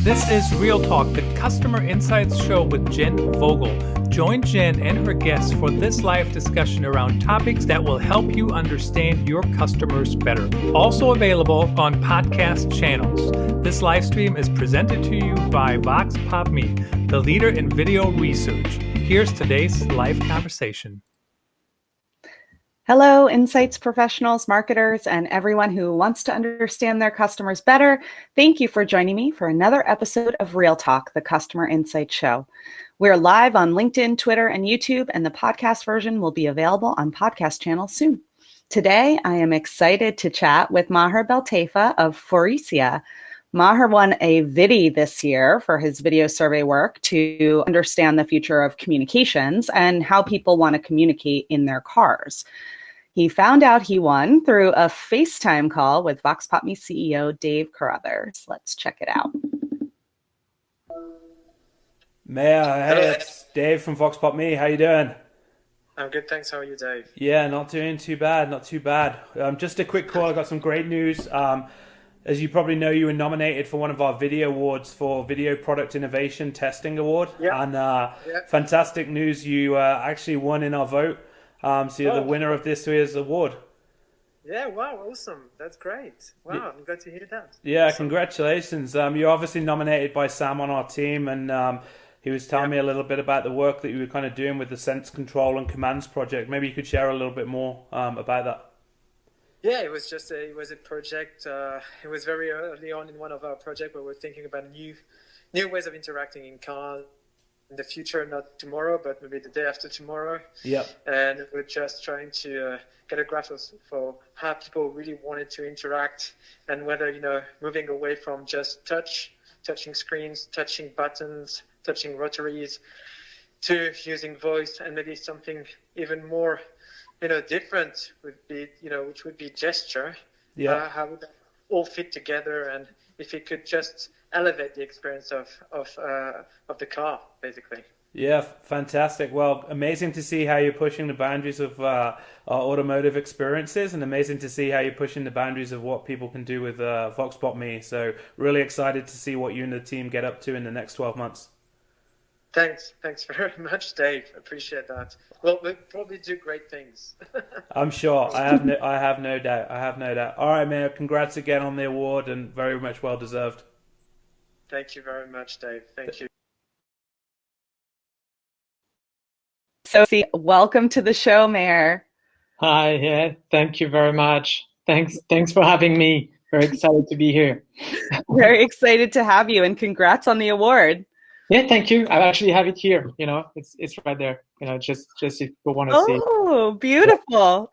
This is Real Talk, the Customer Insights Show with Jenn Vogel. Join Jenn and her guests for this live discussion around topics that will help you understand your customers better. Also available on podcast channels. This live stream is presented to you by Vox Pop Me, the leader in video research. Here's today's live conversation. Hello, insights professionals, marketers, and everyone who wants to understand their customers better. Thank you for joining me for another episode of Real Talk, the Customer Insights Show. We're live on LinkedIn, Twitter, and YouTube, and the podcast version will be available on podcast channels soon. Today, I am excited to chat with Maher Beltaifa of Faurecia. Maher won a Viddy this year for his video survey work to understand the future of communications and how people want to communicate in their cars. He found out he won through a FaceTime call with Vox Pop Me CEO Dave Carruthers. Let's check it out. Maher, hey, it's Dave from Vox Pop Me. How you doing? I'm good, thanks. How are you, Dave? Yeah, not doing too bad, not too bad. Just a quick call. I got some great news. As you probably know, you were nominated for one of our video awards for Video Product Innovation Testing Award. Yeah. And fantastic news, you actually won in our vote. So you're the winner of this year's award. Yeah, wow, awesome. That's great. Wow, I'm glad to hear that. Yeah, awesome. Congratulations. You're obviously nominated by Sam on our team, and he was telling me a little bit about the work that you were kind of doing with the Sense Control and Commands project. Maybe you could share a little bit more about that. Yeah, it was a project. It was very early on in one of our projects where we're thinking about new ways of interacting in cars in the future, not tomorrow, but maybe the day after tomorrow. Yeah. And we're just trying to get a grasp for how people really wanted to interact, and whether, moving away from just touching screens, touching buttons, touching rotaries, to using voice, and maybe something even more different would be, which would be gesture. Yeah. How would that all fit together, and if it could just elevate the experience of the car, basically. Yeah, fantastic. Well, amazing to see how you're pushing the boundaries of our automotive experiences, and amazing to see how you're pushing the boundaries of what people can do with Vox Pop Me. So really excited to see what you and the team get up to in the next 12 months. Thanks very much, Dave. Appreciate that. Well, we'll probably do great things. I'm sure. I have no doubt. All right, Maher. Congrats again on the award, and very much well deserved. Thank you very much, Dave. Thank you. Sophie, welcome to the show, Maher. Hi, yeah, thank you very much. Thanks for having me. Very excited to be here. Very excited to have you, and congrats on the award. Yeah, thank you. I actually have it here. It's right there. Just if people want to see. Oh, beautiful!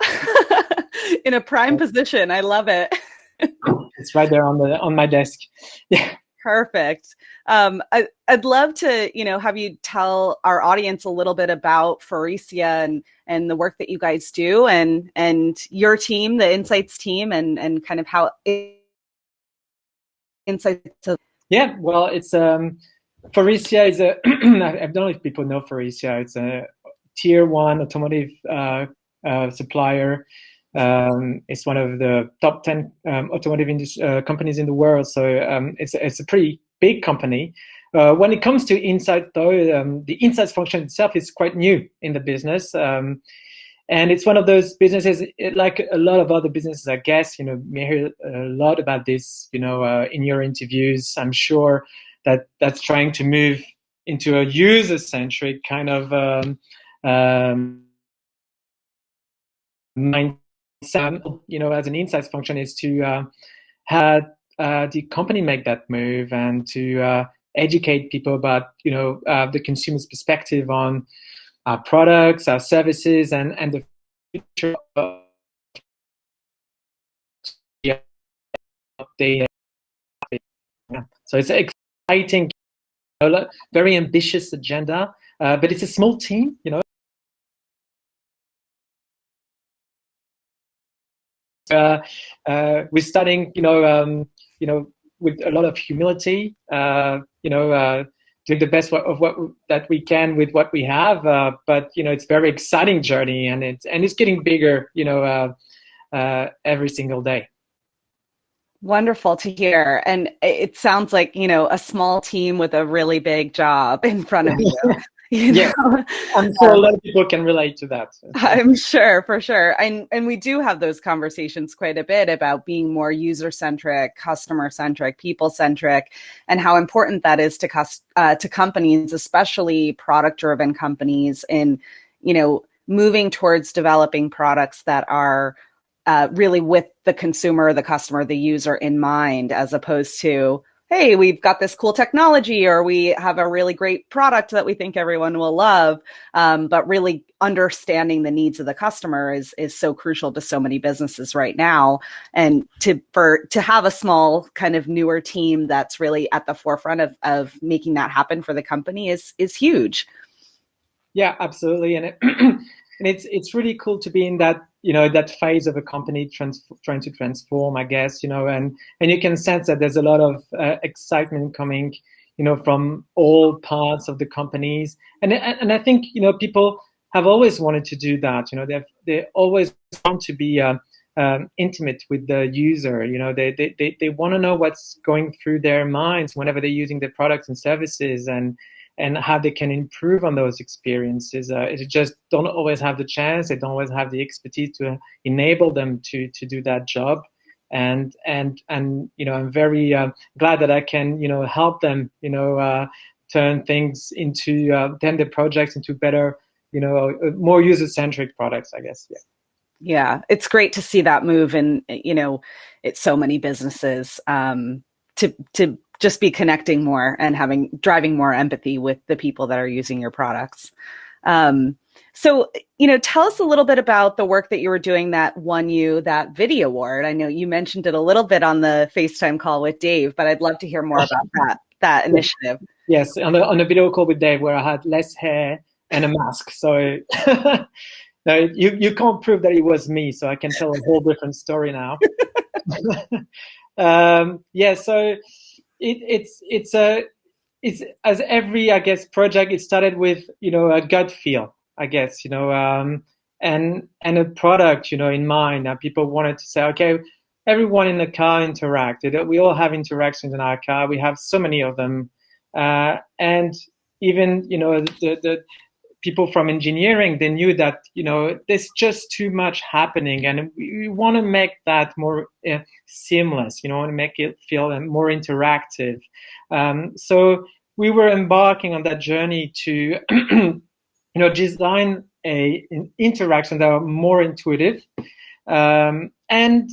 In a prime position. I love it. It's right there on my desk. Yeah. Perfect. I'd love to, have you tell our audience a little bit about Faurecia and the work that you guys do, and your team, the Insights team, and kind of how Insights. Yeah, well, it's Faurecia is a I don't know if people know Faurecia. It's a tier 1 automotive supplier. It's one of the top 10 automotive companies in the world. So it's a pretty big company. When it comes to Insights, though, the Insights function itself is quite new in the business. And it's one of those businesses, like a lot of other businesses, I guess, you may hear a lot about this, in your interviews. I'm sure that's trying to move into a user-centric kind of mindset. As an Insights function is to have the company make that move, and to educate people about, the consumer's perspective on our products, our services, and the future of the update. So it's exciting, very ambitious agenda, but it's a small team, We're starting, with a lot of humility, doing the best of what that we can with what we have. But it's a very exciting journey, and it's getting bigger, every single day. Wonderful to hear. And it sounds like, a small team with a really big job in front of you. Yeah, I'm sure a lot of people can relate to that. I'm sure, for sure. And we do have those conversations quite a bit about being more user-centric, customer-centric, people-centric, and how important that is to companies, especially product-driven companies, in, moving towards developing products that are really with the consumer, the customer, the user in mind, as opposed to, hey, we've got this cool technology, or we have a really great product that we think everyone will love. But really understanding the needs of the customer is so crucial to so many businesses right now. And to have a small kind of newer team that's really at the forefront of making that happen for the company is huge. Yeah, absolutely. And and it's really cool to be in that, that phase of a company trying to transform, I guess, and you can sense that there's a lot of excitement coming, from all parts of the companies. And I think, people have always wanted to do that. They always want to be intimate with the user. They want to know what's going through their minds whenever they're using their products and services, and how they can improve on those experiences. They just don't always have the chance. They don't always have the expertise to enable them to do that job. And I'm very glad that I can, help them, turn things into, turn the projects into better, more user-centric products, I guess. Yeah. Yeah, it's great to see that move, and it's so many businesses to just be connecting more and driving more empathy with the people that are using your products. So, tell us a little bit about the work that you were doing that won you that Viddy award. I know you mentioned it a little bit on the FaceTime call with Dave, but I'd love to hear more about that initiative. Yes, on the video call with Dave, where I had less hair and a mask. So no, you can't prove that it was me, so I can tell a whole different story now. Yeah, so it's as every, I guess, project, it started with a gut feel, I guess, and a product in mind. Now people wanted to say, okay, everyone in the car interacted. We all have interactions in our car. We have so many of them, and even the people from engineering, they knew that there's just too much happening, and we want to make that more seamless. Want to make it feel more interactive. So we were embarking on that journey to design an interaction that are more intuitive, and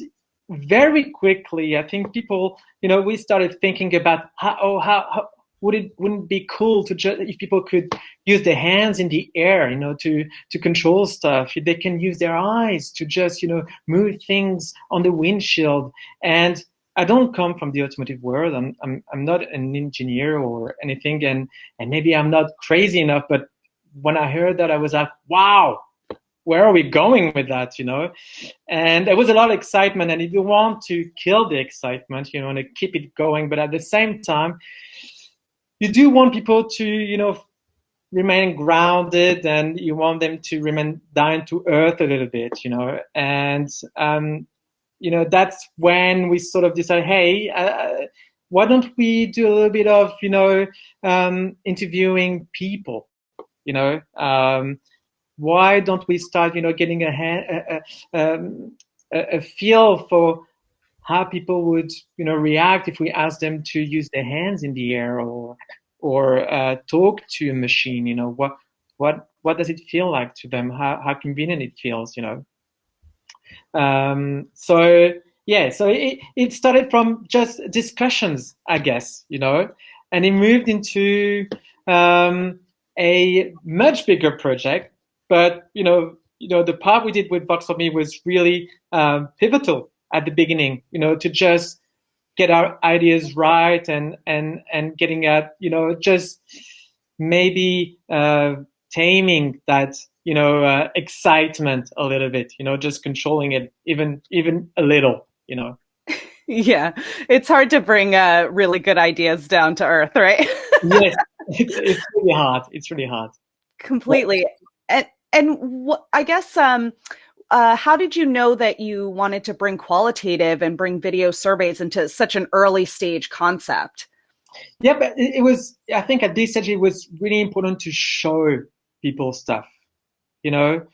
very quickly, I think people, we started thinking about how wouldn't it be cool to if people could use their hands in the air, to control stuff. They can use their eyes to just, move things on the windshield. And I don't come from the automotive world. I'm not an engineer or anything, and maybe I'm not crazy enough. But when I heard that, I was like, wow, where are we going with that? And there was a lot of excitement. And if you want to kill the excitement, and to keep it going, but at the same time, you do want people to, remain grounded, and you want them to remain down to earth a little bit, and that's when we sort of decided, hey, why don't we do a little bit of, interviewing people, why don't we start, getting a feel for how people would, react if we ask them to use their hands in the air or talk to a machine. What does it feel like to them? How convenient it feels, So yeah, so it started from just discussions, I guess, and it moved into a much bigger project. But the part we did with Vox4Me was really pivotal at the beginning, to just get our ideas right and getting at, just maybe taming that, excitement a little bit, just controlling it even a little, Yeah, it's hard to bring really good ideas down to earth, right? Yes, it's really hard. It's really hard. Completely. And I guess how did you know that you wanted to bring qualitative and bring video surveys into such an early stage concept? Yeah, but it was, I think at this stage, it was really important to show people stuff, you know,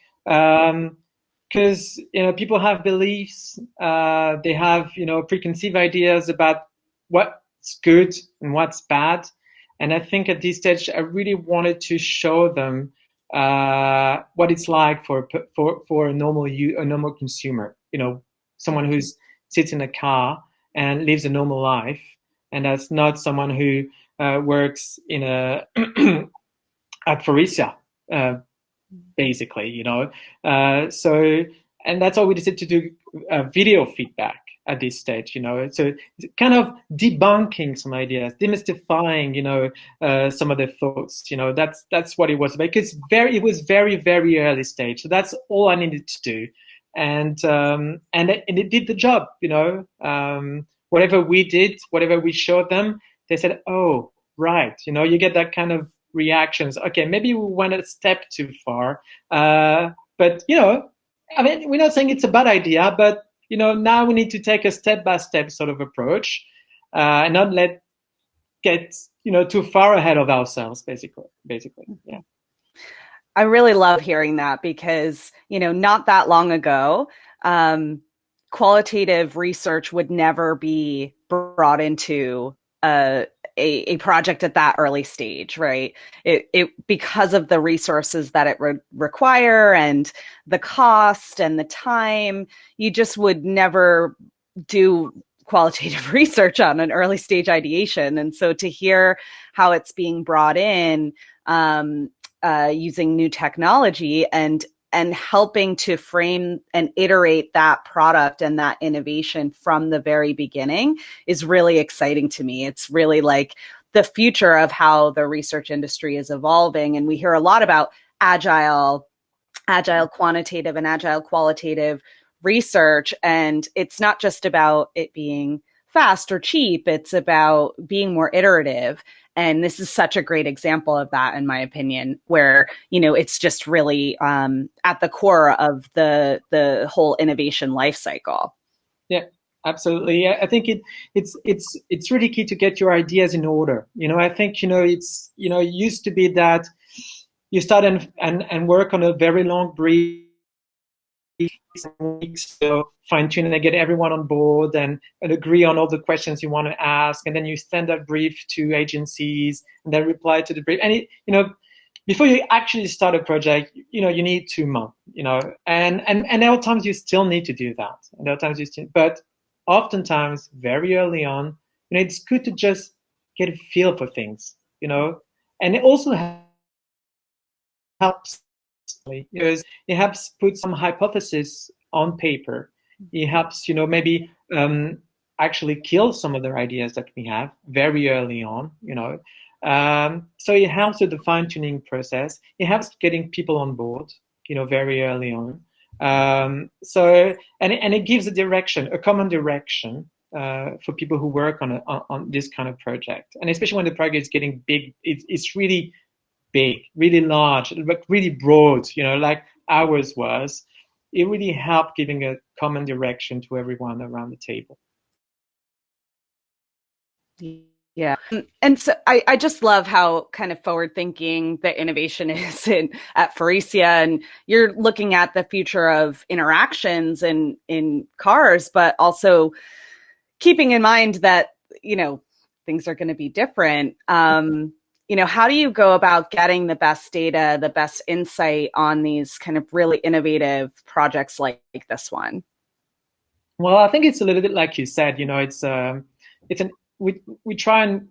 because, people have beliefs, they have, preconceived ideas about what's good and what's bad. And I think at this stage, I really wanted to show them what it's like for a normal consumer, someone who's sits in a car and lives a normal life. And that's not someone who works in a at Faurecia, basically, So, and that's why we decided to do video feedback at this stage, So kind of debunking some ideas, demystifying, some of the thoughts, That's what it was about. Because it was very, very early stage. So that's all I needed to do, and it did the job, Whatever we did, whatever we showed them, they said, "Oh, right." You get that kind of reactions. Okay, maybe we went a step too far, but I mean, we're not saying it's a bad idea, but now we need to take a step-by-step sort of approach, and not get too far ahead of ourselves. Basically, yeah. I really love hearing that because not that long ago, qualitative research would never be brought into a project at that early stage, right? It because of the resources that it would require and the cost and the time, you just would never do qualitative research on an early stage ideation. And so to hear how it's being brought in using new technology and helping to frame and iterate that product and that innovation from the very beginning is really exciting to me. It's really like the future of how the research industry is evolving. And we hear a lot about agile quantitative and agile qualitative research. And it's not just about it being fast or cheap. It's about being more iterative. And this is such a great example of that, in my opinion, where, it's just really at the core of the whole innovation life cycle. Yeah, absolutely. I think it's really key to get your ideas in order. I think, it used to be that you start and work on a very long brief, weeks, fine tune and get everyone on board and agree on all the questions you want to ask, and then you send that brief to agencies and they reply to the brief. And before you actually start a project, you need 2 months, and there are times you still need to do that, and there are times but oftentimes very early on, it's good to just get a feel for things, and it also helps. Because it helps put some hypothesis on paper. It helps, maybe actually kill some of the ideas that we have very early on, So it helps with the fine-tuning process. It helps getting people on board, very early on. So it gives a common direction for people who work on this kind of project. And especially when the project is getting big, it's really big, really large, but really broad, like ours was. It really helped giving a common direction to everyone around the table. Yeah. And so I just love how kind of forward thinking the innovation is at Faurecia, and you're looking at the future of interactions in cars, but also keeping in mind that, things are going to be different. How do you go about getting the best data, the best insight on these kind of really innovative projects like this one? Well, I think it's a little bit like you said. We try and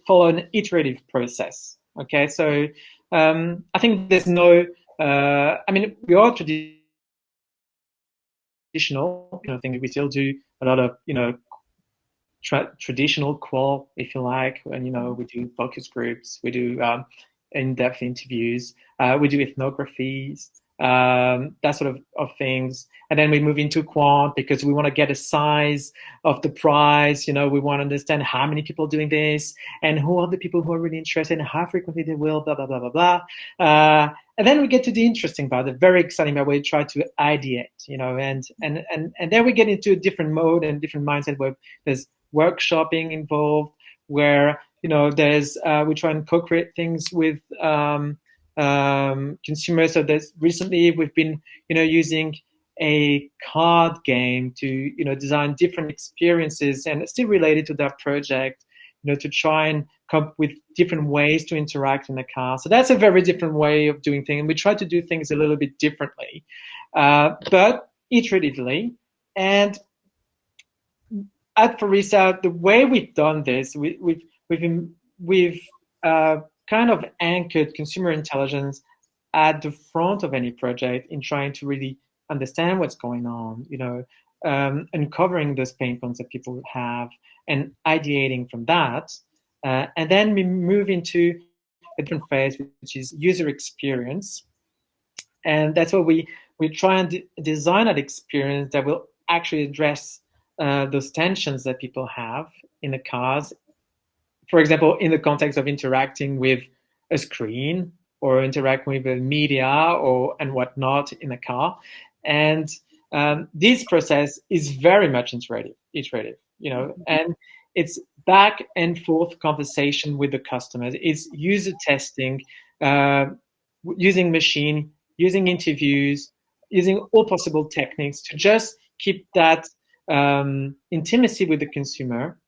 follow an iterative process. Okay, so I think there's no. We are traditional. I think we still do a lot of traditional qual, if you like, and we do focus groups, we do in-depth interviews, we do ethnographies, that sort of things. And then we move into quant because we want to get a size of the prize. We want to understand how many people are doing this and who are the people who are really interested and how frequently they will, blah, blah, blah, blah, blah. And then we get to the interesting part, the very exciting part, where we try to ideate, and then we get into a different mode and different mindset where there's workshopping involved, where there's we try and co-create things with consumers. So there's recently we've been using a card game to design different experiences, and it's still related to that project, to try and come up with different ways to interact in the car. So that's a very different way of doing things, and we try to do things a little bit differently, but iteratively. And at Faurecia, the way we've done this, we've kind of anchored consumer intelligence at the front of any project in trying to really understand what's going on, uncovering those pain points that people have and ideating from that. And then we move into a different phase, which is user experience. And that's where we try and design an experience that will actually address those tensions that people have in the cars. For example, in the context of interacting with a screen or interacting with the media and whatnot in a car. And this process is very much iterative, and it's back and forth conversation with the customers. It's user testing, using machine, using interviews, using all possible techniques to just keep that intimacy with the consumer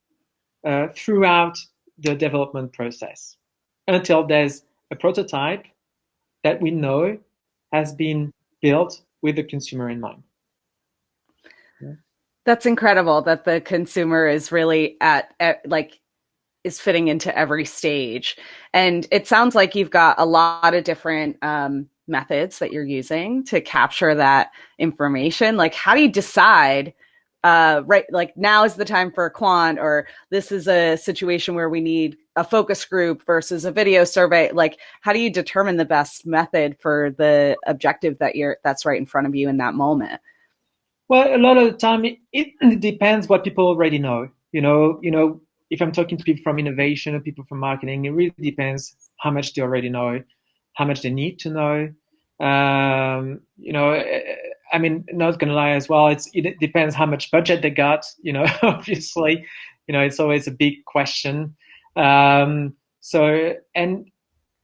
throughout the development process until there's a prototype that we know has been built with the consumer in mind. Yeah. That's incredible that the consumer is really is fitting into every stage. And it sounds like you've got a lot of different methods that you're using to capture that information. Like, how do you decide, like now is the time for a quant, or this is a situation where we need a focus group versus a video survey? Like, how do you determine the best method for the objective that's right in front of you in that moment? Well, a lot of the time it depends what people already know. If I'm talking to people from innovation or people from marketing, it really depends how much they already know, how much they need to know. I mean, not gonna lie as well, it depends how much budget they got, obviously, it's always a big question. So, and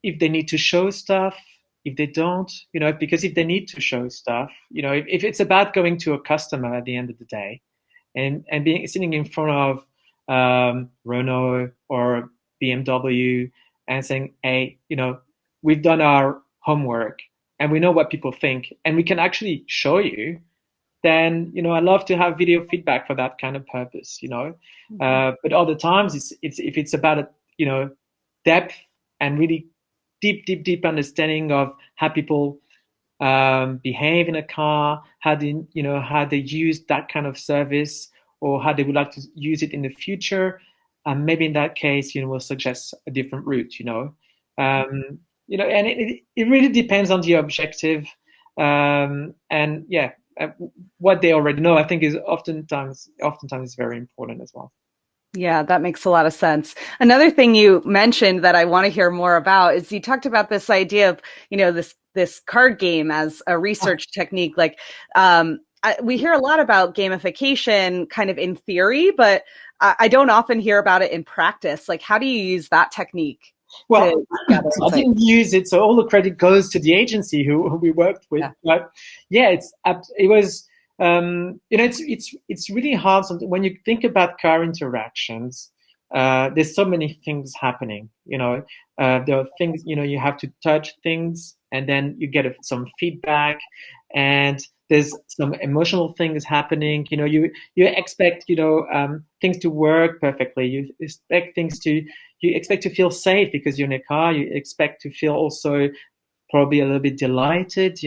if they need to show stuff, if they don't, because if they need to show stuff, if it's about going to a customer at the end of the day and sitting in front of Renault or BMW and saying, hey, we've done our homework and we know what people think and we can actually show you, then, I love to have video feedback for that kind of purpose, but other times if it's about, depth and really deep understanding of how people behave in a car, how they use that kind of service or how they would like to use it in the future. Maybe in that case, we'll suggest a different route, and it really depends on the objective. And yeah, what they already know, I think is oftentimes very important as well. Yeah, that makes a lot of sense. Another thing you mentioned that I want to hear more about is you talked about this idea of, this card game as a research technique. Like, we hear a lot about gamification kind of in theory, but I don't often hear about it in practice. Like, how do you use that technique? Well, I didn't use it, so all the credit goes to the agency who we worked with. Yeah. But yeah, it was. It's really hard when you think about car interactions. There's so many things happening. There are things. You have to touch things, and then you get some feedback, and there's some emotional things happening. You expect things to work perfectly. You expect to feel safe because you're in a car. You expect to feel also probably a little bit delighted,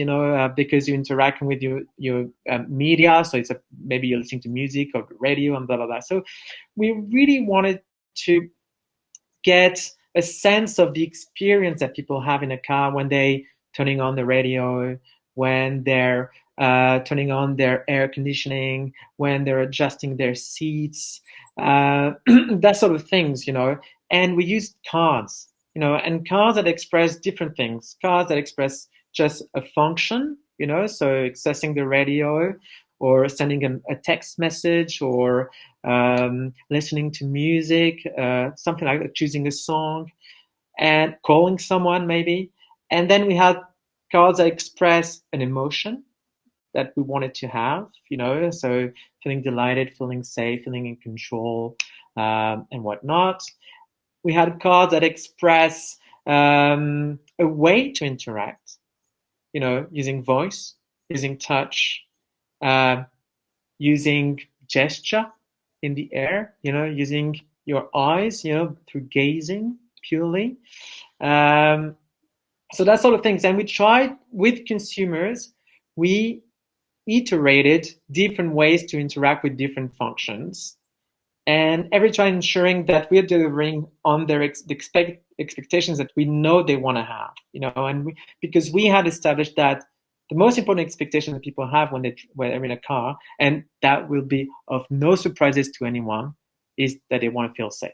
because you're interacting with your media. So it's maybe you're listening to music or radio and blah, blah, blah. So we really wanted to get a sense of the experience that people have in a car when they turning on the radio, when they're turning on their air conditioning, when they're adjusting their seats, that sort of things, And we use cards, and cards that express different things. Cards that express just a function, so accessing the radio, or sending a text message, or listening to music, something like that, choosing a song, and calling someone maybe. And then we have cards that express an emotion that we wanted to have, so feeling delighted, feeling safe, feeling in control, and whatnot. We had cards that express a way to interact, using voice, using touch, using gesture in the air, using your eyes, through gazing purely. So that sort of things. And we tried with consumers, we iterated different ways to interact with different functions. And every time ensuring that we're delivering on their expectations that we know they want to have, and because we had established that the most important expectation that people have when they're in a car, and that will be of no surprises to anyone, is that they want to feel safe.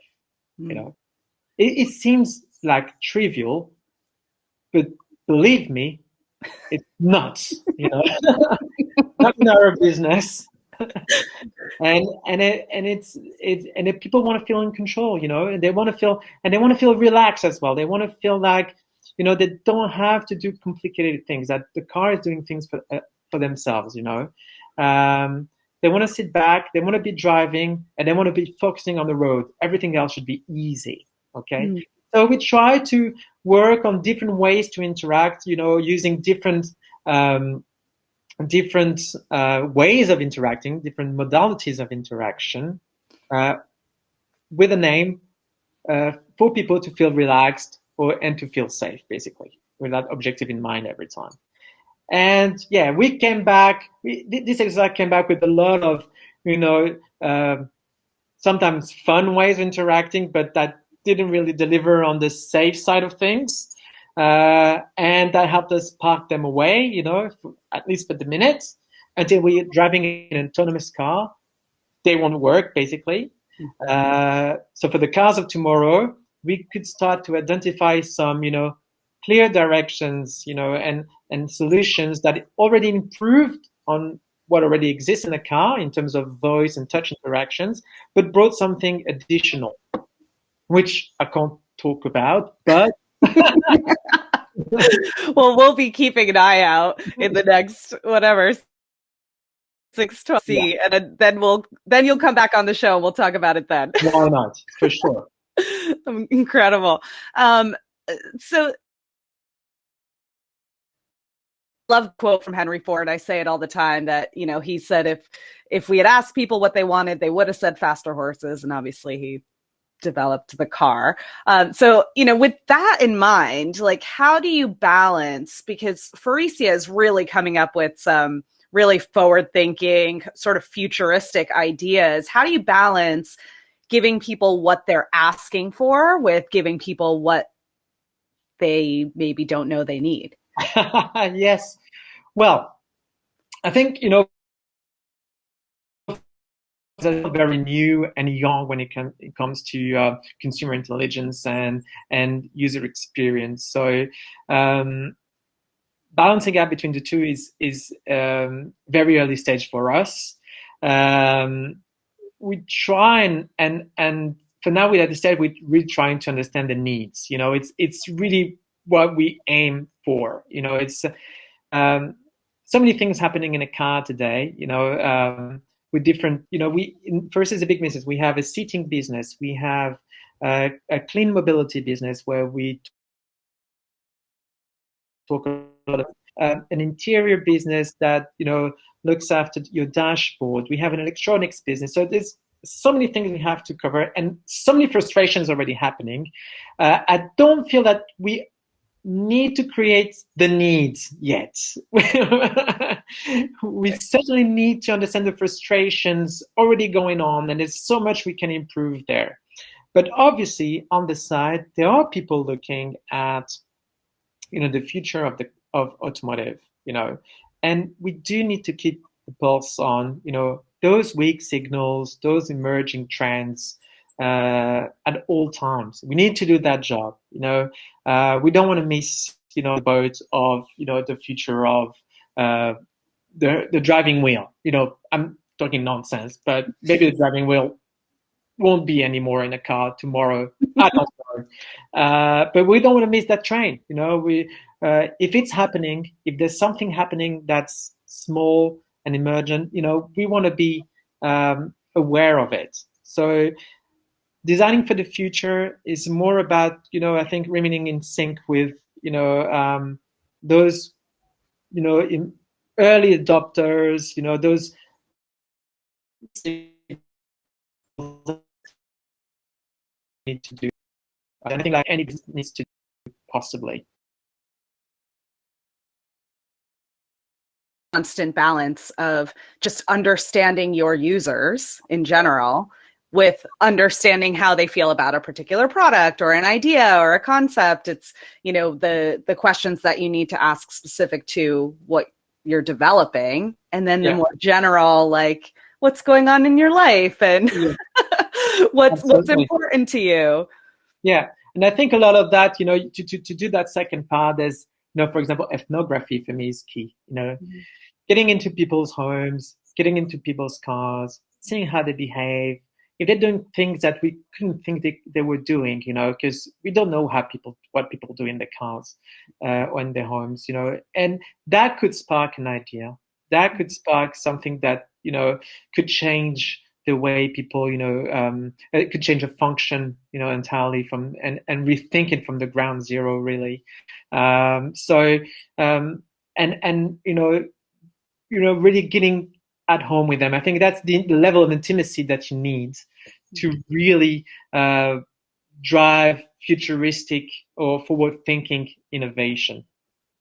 It seems like trivial, but believe me, it's nuts. Not in our business. and people want to feel in control, and they want to feel relaxed as well. They want to feel like, they don't have to do complicated things, that the car is doing things for themselves, They want to sit back, they want to be driving, and they want to be focusing on the road. Everything else should be easy, okay? So we try to work on different ways to interact, using different ways of interacting, different modalities of interaction, with a name, for people to feel relaxed and to feel safe, basically, with that objective in mind every time. And yeah, we came back. This exercise came back with a lot of, sometimes fun ways of interacting, but that didn't really deliver on the safe side of things. And that helped us park them away, at least for the minute, until we're driving in an autonomous car. They won't work, basically. So for the cars of tomorrow, we could start to identify some, clear directions, and solutions that already improved on what already exists in a car in terms of voice and touch interactions, but brought something additional, which I can't talk about, but well, we'll be keeping an eye out in the next 6-12, and then you'll come back on the show and we'll talk about it then. Why not? For sure. Incredible. So love quote from Henry Ford. I say it all the time that, he said if we had asked people what they wanted, they would have said faster horses, and obviously he developed the car. So, with that in mind, like, how do you balance, because Faurecia is really coming up with some really forward-thinking, sort of futuristic ideas. How do you balance giving people what they're asking for with giving people what they maybe don't know they need? Yes. Well, I think, very new and young when it comes to consumer intelligence and user experience. So balancing out between the two is very early stage for us. We try and for now we're at the stage we're really trying to understand the needs. It's really what we aim for. It's so many things happening in a car today. With different, first is a big business. We have a seating business. We have a clean mobility business where we talk a lot of an interior business that, looks after your dashboard. We have an electronics business. So there's so many things we have to cover and so many frustrations already happening. I don't feel that we need to create the needs yet. We certainly need to understand the frustrations already going on, and there's so much we can improve there. But obviously, on the side, there are people looking at, the future of automotive, And we do need to keep the pulse on, those weak signals, those emerging trends at all times. We need to do that job. We don't want to miss, the boat of, the future of the driving wheel. I'm talking nonsense, but maybe the driving wheel won't be anymore in a car tomorrow. I don't know. But we don't want to miss that train. If it's happening, if there's something happening that's small and emergent, we want to be aware of it. So designing for the future is more about, I think, remaining in sync with, those, early adopters, those need to do. I think like any business needs to do, possibly. Constant balance of just understanding your users in general with understanding how they feel about a particular product or an idea or a concept. It's, the questions that you need to ask specific to what you're developing, and then the more general, like, what's going on in your life and what's important to you. Yeah. And I think a lot of that, to do that second part, there's, for example, ethnography for me is key, getting into people's homes, getting into people's cars, seeing how they behave, if they're doing things that we couldn't think they were doing, because we don't know what people do in their cars or in their homes, and that could spark an idea. That could spark something that, could change the way people, it could change a function, entirely from and rethink it from the ground zero, really. Really getting at home with them. I think that's the level of intimacy that you need to really drive futuristic or forward-thinking innovation.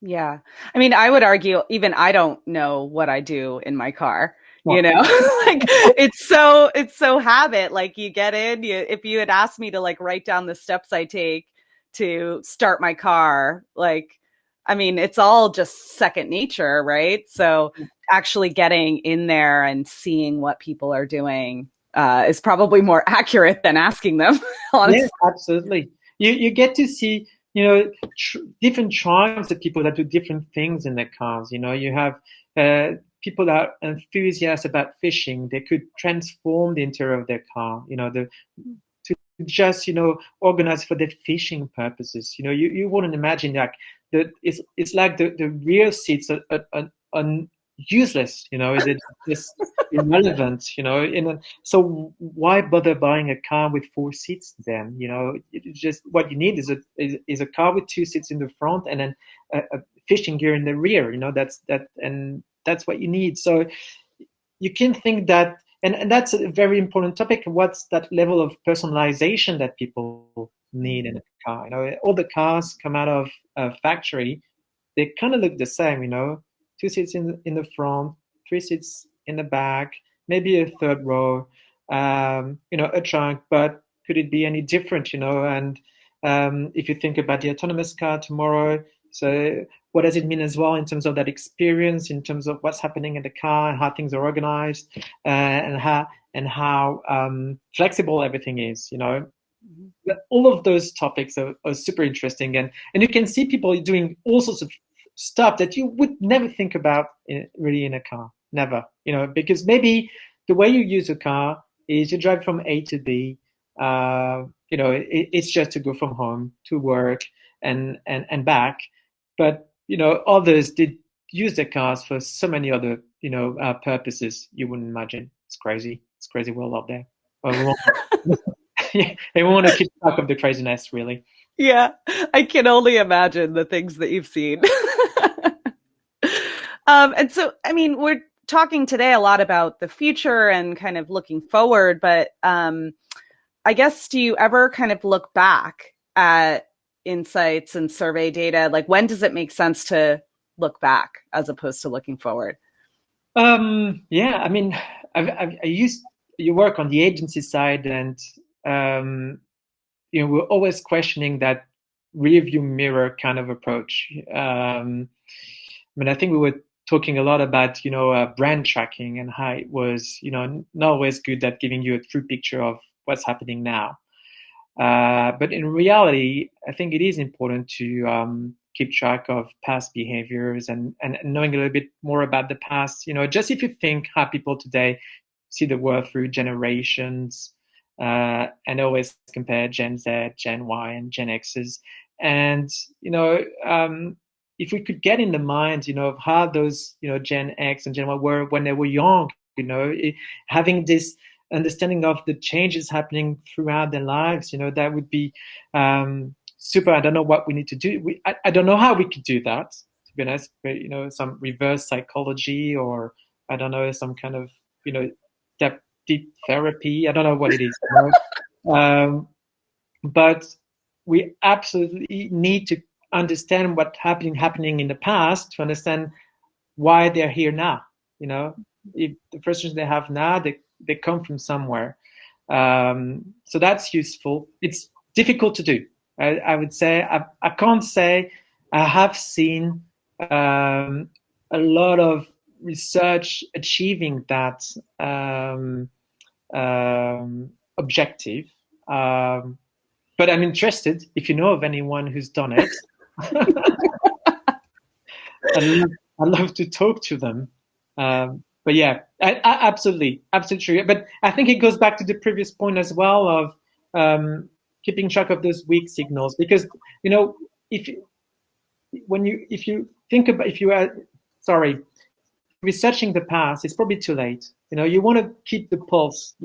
Yeah. I mean, I would argue even I don't know what I do in my car. Like it's so habit. Like you get in, if you had asked me to like write down the steps I take to start my car, like, I mean, it's all just second nature, right? So actually getting in there and seeing what people are doing is probably more accurate than asking them. Honestly. Yeah, absolutely. You get to see, different tribes of people that do different things in their cars. You have people that are enthusiasts about fishing. They could transform the interior of their car, to just, organize for their fishing purposes. You wouldn't imagine that it's like the rear seats are useless, it's just irrelevant, so why bother buying a car with 4 seats then? Just what you need is a car with 2 seats in the front and then a fishing gear in the rear, that's what you need. So you can think that, and that's a very important topic. What's that level of personalization that people need in a car? All the cars come out of a factory, they kind of look the same, 2 seats in the front, 3 seats in the back, maybe a third row, a trunk, but could it be any different, And if you think about the autonomous car tomorrow, so what does it mean as well in terms of that experience, in terms of what's happening in the car and how things are organized, and how flexible everything is, All of those topics are super interesting, and you can see people doing all sorts of stuff that you would never think about really in a car, never, because maybe the way you use a car is you drive from A to B, it's just to go from home to work and back, but others did use their cars for so many other purposes you wouldn't imagine. It's crazy world out there. We want to keep track of the craziness, really. Yeah, I can only imagine the things that you've seen. And so, I mean, we're talking today a lot about the future and kind of looking forward, but I guess, do you ever kind of look back at insights and survey data? Like, when does it make sense to look back as opposed to looking forward? Yeah, I mean, you work on the agency side, and we're always questioning that rear view mirror kind of approach. mean, I think we were talking a lot about, brand tracking and how it was, not always good at giving you a true picture of what's happening now. But in reality, I think it is important to keep track of past behaviors and knowing a little bit more about the past. Just if you think how people today see the world through generations, and always compare Gen Z, Gen Y, and Gen X's. And, if we could get in the mind, of how those, Gen X and Gen Y were when they were young, having this understanding of the changes happening throughout their lives, that would be super. I don't know what we need to do. I don't know how we could do that, to be honest, but, some reverse psychology, or I don't know, some kind of, deep therapy. I don't know what it is. But we absolutely need to understand what's happening in the past to understand why they're here now. If the frustrations they have now, they come from somewhere. So that's useful. It's difficult to do. I would say I can't say I have seen a lot of research achieving that objective. But I'm interested if you know of anyone who's done it. I'd love to talk to them. But yeah, I absolutely. But I think it goes back to the previous point as well of keeping track of those weak signals, because if you are researching the past, it's probably too late. You want to keep the pulse,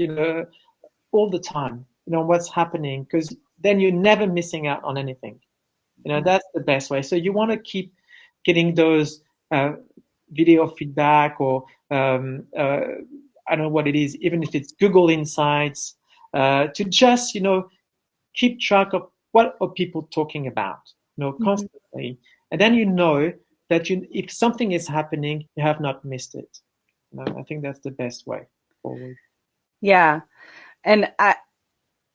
all the time, what's happening, because then you're never missing out on anything. That's the best way. So you want to keep getting those video feedback, or I don't know what it is, even if it's Google Insights, to just, keep track of what are people talking about, constantly. And then that if something is happening, you have not missed it. I think that's the best way forward. Yeah. And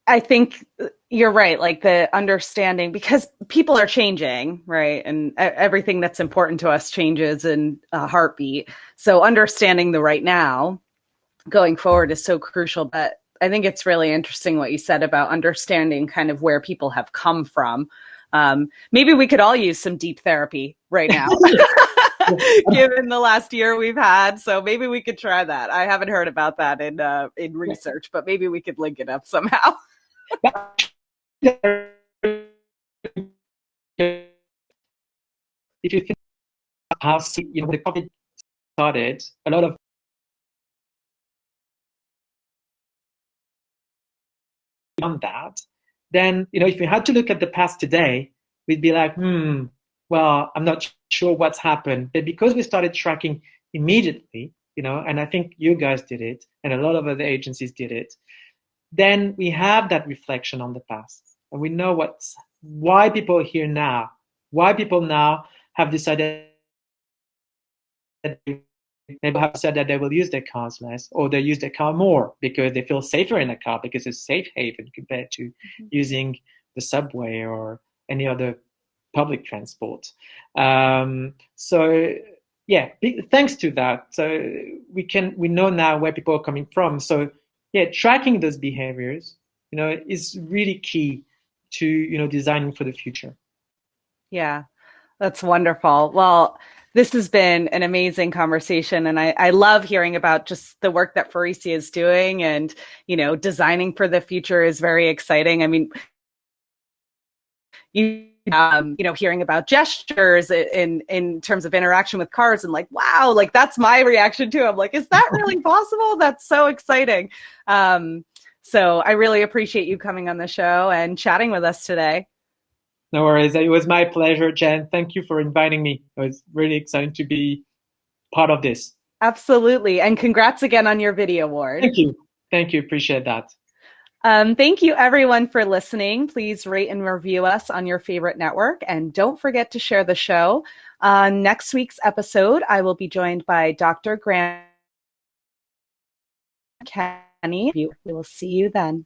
I think you're right, like the understanding, because people are changing, right? And everything that's important to us changes in a heartbeat. So understanding the right now going forward is so crucial. But I think it's really interesting what you said about understanding kind of where people have come from. Maybe we could all use some deep therapy right now, given the last year we've had. So maybe we could try that. I haven't heard about that in research, but maybe we could link it up somehow. If you think about how the COVID started, a lot of on that, then if we had to look at the past today, we'd be like, well, I'm not sure what's happened. But because we started tracking immediately, and I think you guys did it, and a lot of other agencies did it, then we have that reflection on the past, and we know why people are here now, why people now have decided that they will use their cars less, or they use their car more because they feel safer in a car, because it's a safe haven compared to using the subway or any other public transport. So yeah, thanks to that, so we know now where people are coming from. So yeah, tracking those behaviors, is really key to, designing for the future. Yeah, that's wonderful. Well, this has been an amazing conversation, and I love hearing about just the work that Faurecia is doing, and, designing for the future is very exciting. I mean, hearing about gestures in terms of interaction with cars, and like, wow, like that's my reaction too. I'm like, is that really possible? That's so exciting. So I really appreciate you coming on the show and chatting with us today. No worries. It was my pleasure, Jen. Thank you for inviting me. It was really exciting to be part of this. Absolutely. And congrats again on your Viddy award. Thank you. Appreciate that. Thank you, everyone, for listening. Please rate and review us on your favorite network. And don't forget to share the show. On next week's episode, I will be joined by Dr. Grant Kenny. We will see you then.